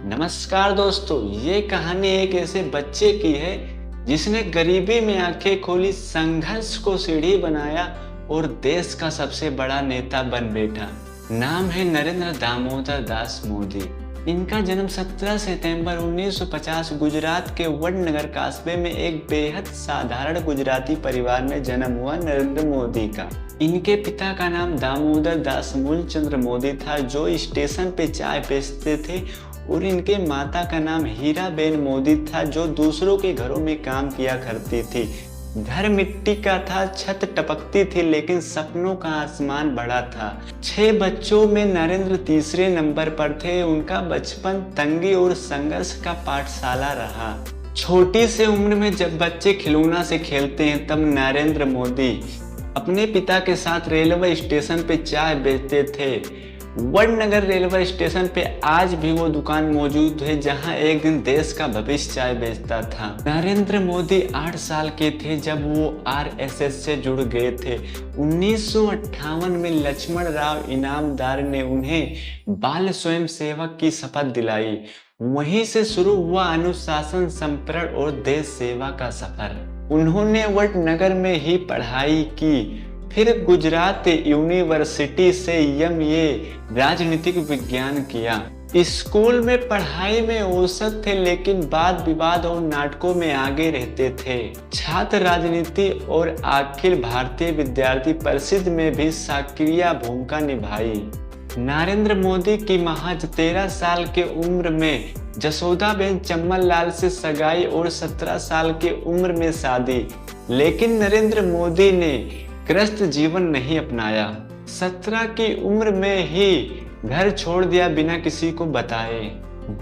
नमस्कार दोस्तों, ये कहानी एक ऐसे बच्चे की है जिसने गरीबी में आंखें खोली, संघर्ष को सीढ़ी बनाया और देश का सबसे बड़ा नेता बन बैठा। नाम है नरेंद्र दामोदर दास मोदी। इनका जन्म 17 सितंबर 1950 गुजरात के वडनगर कस्बे में एक बेहद साधारण गुजराती परिवार में जन्म हुआ नरेंद्र मोदी का। इनके पिता का नाम दामोदर दास मूलचंद्र मोदी था, जो स्टेशन पे चाय बेचते थे, और इनके माता का नाम हीराबेन मोदी था, जो दूसरों के घरों में काम किया करती थी। घर मिट्टी का था, छत टपकती थी, लेकिन सपनों का आसमान बड़ा था। 6 बच्चों में नरेंद्र तीसरे नंबर पर थे। उनका बचपन तंगी और संघर्ष का पाठशाला रहा। छोटी से उम्र में जब बच्चे खिलौना से खेलते हैं, तब नरेंद्र मोदी अपने पिता के साथ रेलवे स्टेशन पे चाय बेचते थे। वडनगर रेलवे स्टेशन पे आज भी वो दुकान मौजूद है जहां एक दिन देश का भविष्य चाय बेचता था। नरेंद्र मोदी 8 साल के थे जब वो आरएसएस से जुड़ गए थे। 1958 में लक्ष्मण राव इनामदार ने उन्हें बाल स्वयंसेवक की शपथ दिलाई। वहीं से शुरू हुआ अनुशासन, संप्रण और देश सेवा का सफर। उन्होंने वडनगर में ही पढ़ाई की, फिर गुजरात यूनिवर्सिटी से एमए राजनीतिक विज्ञान किया। स्कूल में पढ़ाई में औसत थे, लेकिन वाद विवाद और नाटकों में आगे रहते थे। छात्र राजनीति और अखिल भारतीय विद्यार्थी परिषद में भी सक्रिय भूमिका निभाई। नरेंद्र मोदी की महज 13 साल के उम्र में जसोदाबेन चम्मनलाल से सगाई और 17 साल की उम्र में शादी। लेकिन नरेंद्र मोदी ने ग्रस्त जीवन नहीं अपनाया। 17 की उम्र में ही घर छोड़ दिया बिना किसी को बताए।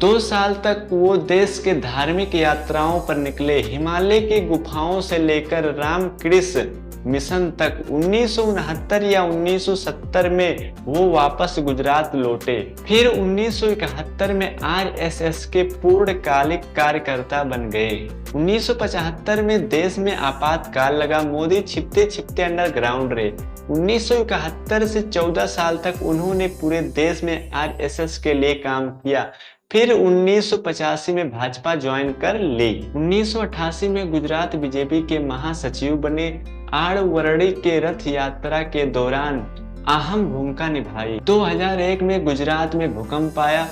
2 साल तक वो देश के धार्मिक यात्राओं पर निकले, हिमालय की गुफाओं से लेकर रामकृष्ण मिशन तक। 1969 या 1970 में वो वापस गुजरात लौटे। फिर 1971 में आरएसएस के पूर्णकालिक कार्यकर्ता बन गए। 1975 में देश में आपातकाल लगा। मोदी छिपते छिपते अंडरग्राउंड रहे। 1971 से 14 साल तक उन्होंने पूरे देश में आरएसएस के लिए काम किया। फिर 1985 में भाजपा ज्वाइन कर ली। 1988 में गुजरात बीजेपी के महासचिव बने। आड़वर्णी के रथ यात्रा के दौरान अहम भूमिका निभाई। 2001 में गुजरात में भूकंप आया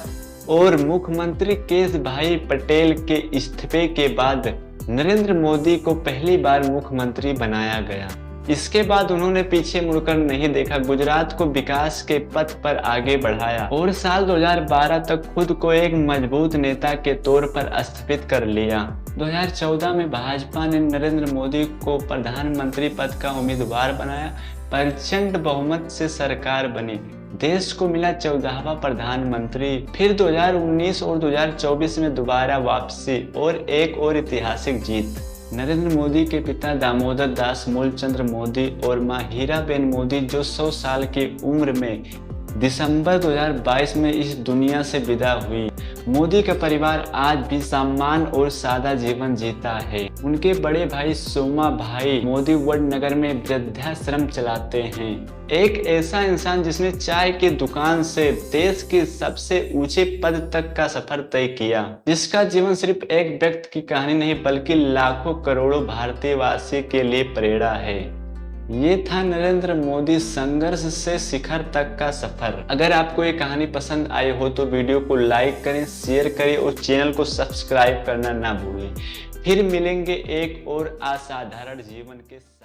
और मुख्यमंत्री केशभाई पटेल के इस्तीफे के बाद नरेंद्र मोदी को पहली बार मुख्यमंत्री बनाया गया। इसके बाद उन्होंने पीछे मुड़कर नहीं देखा, गुजरात को विकास के पथ पर आगे बढ़ाया और साल 2012 तक खुद को एक मजबूत नेता के तौर पर स्थापित कर लिया। 2014 में भाजपा ने नरेंद्र मोदी को प्रधानमंत्री पद का उम्मीदवार बनाया। प्रचंड बहुमत से सरकार बनी। देश को मिला 14वां प्रधानमंत्री। फिर 2019 और 2024 में दोबारा वापसी और एक और ऐतिहासिक जीत। नरेंद्र मोदी के पिता दामोदर दास मूलचंद्र मोदी और मां हीराबेन मोदी, जो 100 साल की उम्र में दिसंबर 2022 में इस दुनिया से विदा हुई। मोदी का परिवार आज भी सम्मान और सादा जीवन जीता है। उनके बड़े भाई सोमा भाई मोदी वडनगर में वृद्धाश्रम चलाते हैं। एक ऐसा इंसान जिसने चाय की दुकान से देश के सबसे ऊंचे पद तक का सफर तय किया, जिसका जीवन सिर्फ एक व्यक्ति की कहानी नहीं बल्कि लाखों करोड़ों भारतीयवासी के लिए प्रेरणा है। ये था नरेंद्र मोदी संघर्ष से शिखर तक का सफर। अगर आपको ये कहानी पसंद आई हो तो वीडियो को लाइक करें, शेयर करें और चैनल को सब्सक्राइब करना ना भूलें। फिर मिलेंगे एक और असाधारण जीवन के साथ।